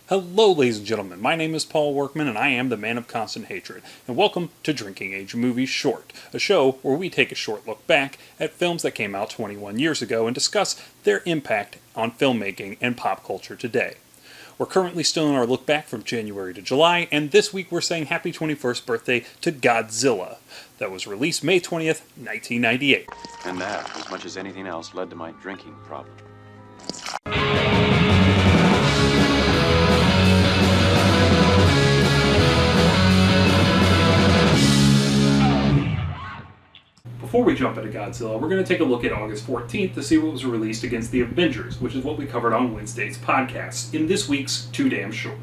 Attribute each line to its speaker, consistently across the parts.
Speaker 1: Hello, ladies and gentlemen. My name is Paul Workman, and I am the man of constant hatred. And welcome to Drinking Age Movies Short, a show where we take a short look back at films that came out 21 years ago and discuss their impact on filmmaking and pop culture today. We're currently still in our look back from January to July, and this week we're saying happy 21st birthday to Godzilla, that was released May 20th, 1998.
Speaker 2: And that, as much as anything else, led to my drinking problem.
Speaker 1: Before we jump into Godzilla, we're going to take a look at August 14th to see what was released against the Avengers, which is what we covered on Wednesday's podcast, in this week's Too Damn Short.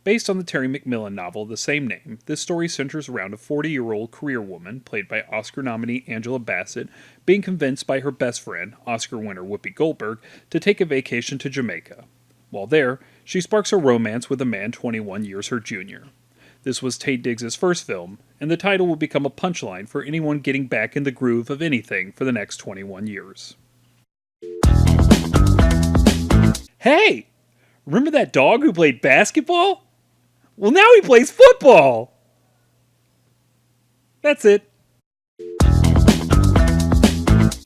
Speaker 1: Based on the Terry McMillan novel of the same name, this story centers around a 40-year-old career woman, played by Oscar nominee Angela Bassett, being convinced by her best friend, Oscar winner Whoopi Goldberg, to take a vacation to Jamaica. While there, she sparks a romance with a man 21 years her junior. This was Taye Diggs' first film, and the title will become a punchline for anyone getting back in the groove of anything for the next 21 years. Hey! Remember that dog who played basketball? Well, now he plays football! That's it.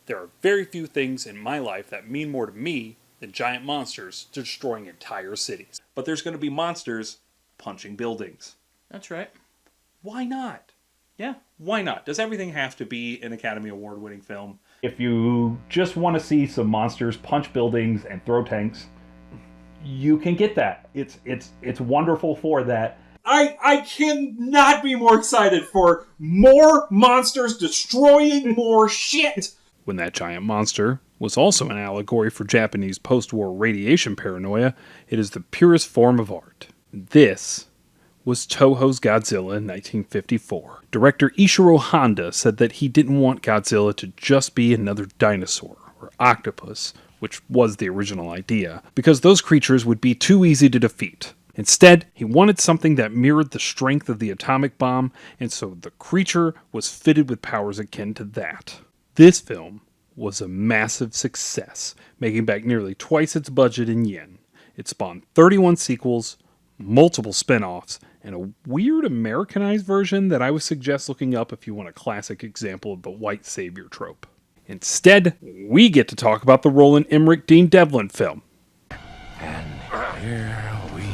Speaker 1: There are very few things in my life that mean more to me than giant monsters destroying entire cities. But there's going to be monsters punching buildings.
Speaker 3: That's right.
Speaker 1: Why not?
Speaker 3: Yeah.
Speaker 1: Why not? Does everything have to be an Academy Award-winning film?
Speaker 4: If you just want to see some monsters punch buildings and throw tanks, you can get that. It's wonderful for that.
Speaker 5: I cannot be more excited for more monsters destroying more shit.
Speaker 1: When that giant monster was also an allegory for Japanese post-war radiation paranoia, it is the purest form of art. This was Toho's Godzilla in 1954. Director Ishiro Honda said that he didn't want Godzilla to just be another dinosaur or octopus, which was the original idea, because those creatures would be too easy to defeat. Instead, he wanted something that mirrored the strength of the atomic bomb, and so the creature was fitted with powers akin to that. This film was a massive success, making back nearly twice its budget in yen. It spawned 31 sequels, multiple spin-offs, and a weird Americanized version that I would suggest looking up if you want a classic example of the white savior trope. Instead, we get to talk about the Roland Emmerich Dean Devlin film.
Speaker 2: And here we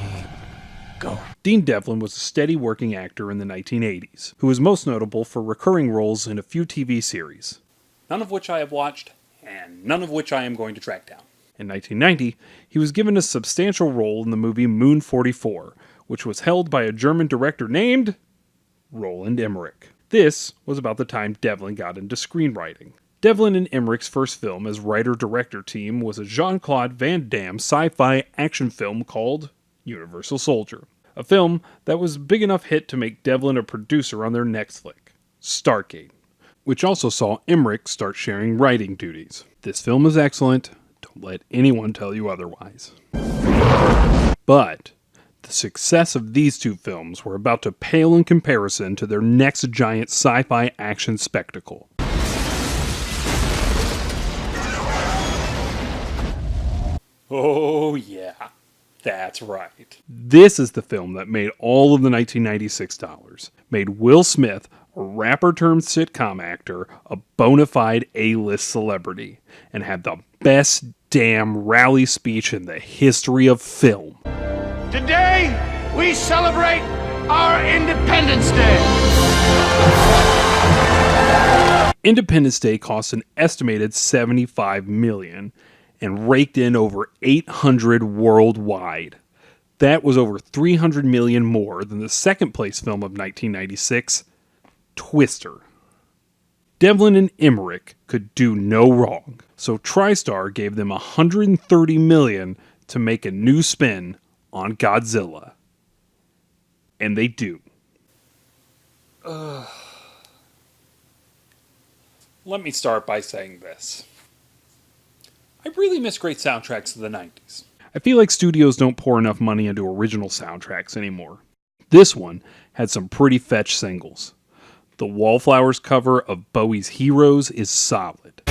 Speaker 2: go.
Speaker 1: Dean Devlin was a steady working actor in the 1980s, who was most notable for recurring roles in a few TV series, none of which I have watched, and none of which I am going to track down. In 1990, he was given a substantial role in the movie Moon 44, which was held by a German director named Roland Emmerich. This was about the time Devlin got into screenwriting. Devlin and Emmerich's first film as writer-director team was a Jean-Claude Van Damme sci-fi action film called Universal Soldier, a film that was a big enough hit to make Devlin a producer on their next flick, Stargate, which also saw Emmerich start sharing writing duties. This film is excellent. Don't let anyone tell you otherwise. But the success of these two films were about to pale in comparison to their next giant sci-fi action spectacle. Oh yeah, that's right. This is the film that made all of the 1996 dollars, made Will Smith, a rapper-turned-sitcom actor, a bona fide A-list celebrity, and had the best damn rally speech in the history of film.
Speaker 6: Today, we celebrate our Independence Day.
Speaker 1: Independence Day cost an estimated $75 million and raked in over $800 worldwide. That was over $300 million more than the second-place film of 1996, Twister. Devlin and Emmerich could do no wrong, so TriStar gave them $130 million to make a new spin on Godzilla. And they do. Let me start by saying this. I really miss great soundtracks of the 90s. I feel like studios don't pour enough money into original soundtracks anymore. This one had some pretty fetch singles. The Wallflowers cover of Bowie's Heroes is solid.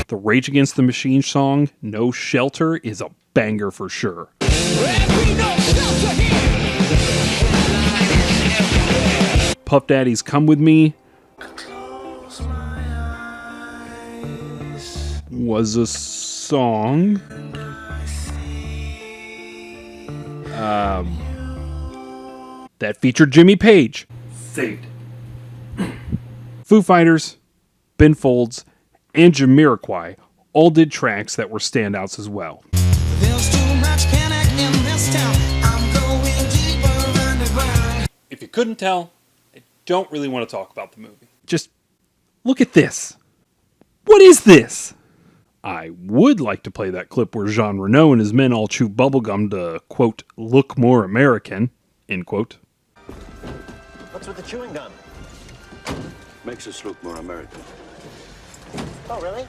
Speaker 1: The Rage Against the Machine song, No Shelter, is a banger for sure. Puff Daddy's Come With Me was a song that featured Jimmy Page. Saved. Foo Fighters, Ben Folds, and Jamiroquai all did tracks that were standouts as well.
Speaker 3: There's too much panic in this town. I'm going deeper underground.
Speaker 1: If you couldn't tell, I don't really want to talk about the movie. Just look at this. What is this? I would like to play that clip where Jean Reno and his men all chew bubblegum to, quote, look more American, end quote.
Speaker 7: What's with the chewing gum?
Speaker 2: Makes us look more American.
Speaker 7: Oh, really?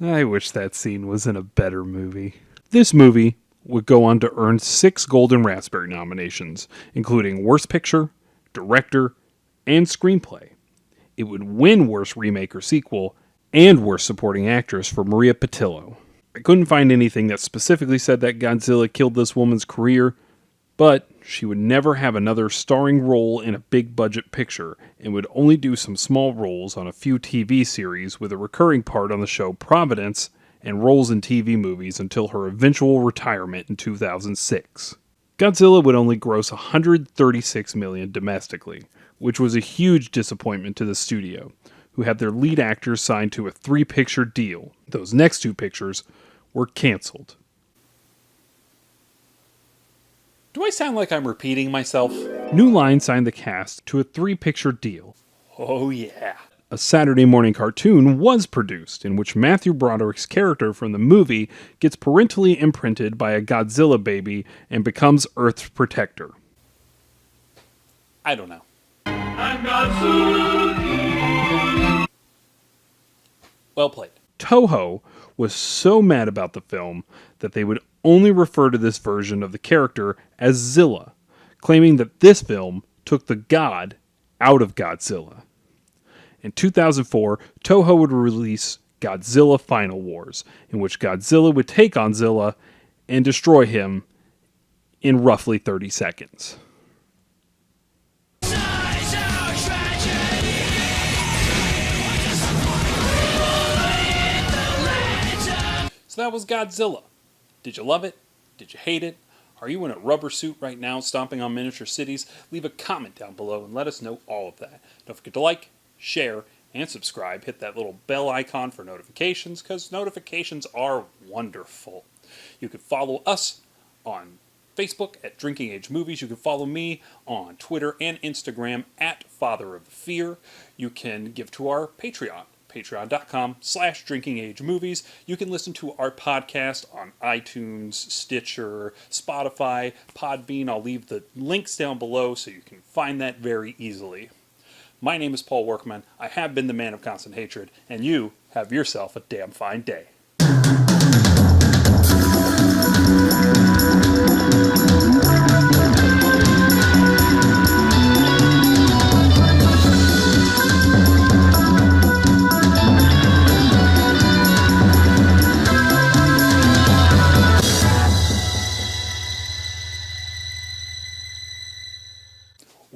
Speaker 1: I wish that scene was in a better movie. This movie would go on to earn 6 Golden Raspberry nominations, including Worst Picture, Director, and Screenplay. It would win Worst Remake or Sequel, and Worst Supporting Actress for Maria Patillo. I couldn't find anything that specifically said that Godzilla killed this woman's career, but she would never have another starring role in a big budget picture and would only do some small roles on a few TV series with a recurring part on the show Providence and roles in TV movies until her eventual retirement in 2006. Godzilla would only gross $136 million domestically, which was a huge disappointment to the studio, who had their lead actors signed to a 3-picture deal. Those next 2 pictures were canceled. Do I sound like I'm repeating myself? New Line signed the cast to a 3-picture deal. Oh yeah. A Saturday morning cartoon was produced in which Matthew Broderick's character from the movie gets parentally imprinted by a Godzilla baby and becomes Earth's protector. I don't know. Well played. Toho was so mad about the film that they would only refer to this version of the character as Zilla, claiming that this film took the god out of Godzilla. In 2004, Toho would release Godzilla Final Wars, in which Godzilla would take on Zilla and destroy him in roughly 30 seconds. So that was Godzilla. Did you love it? Did you hate it? Are you in a rubber suit right now stomping on miniature cities? Leave a comment down below and let us know all of that. Don't forget to like, share, and subscribe. Hit that little bell icon for notifications, because notifications are wonderful. You can follow us on Facebook at Drinking Age Movies. You can follow me on Twitter and Instagram at Father of the Fear. You can give to our Patreon. Patreon.com/drinkingagemovies. You can listen to our podcast on iTunes, Stitcher, Spotify, Podbean. I'll leave the links down below so you can find that very easily. My name is Paul Workman. I have been the man of constant hatred, and you have yourself a damn fine day.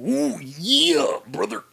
Speaker 1: Ooh, yeah, brother.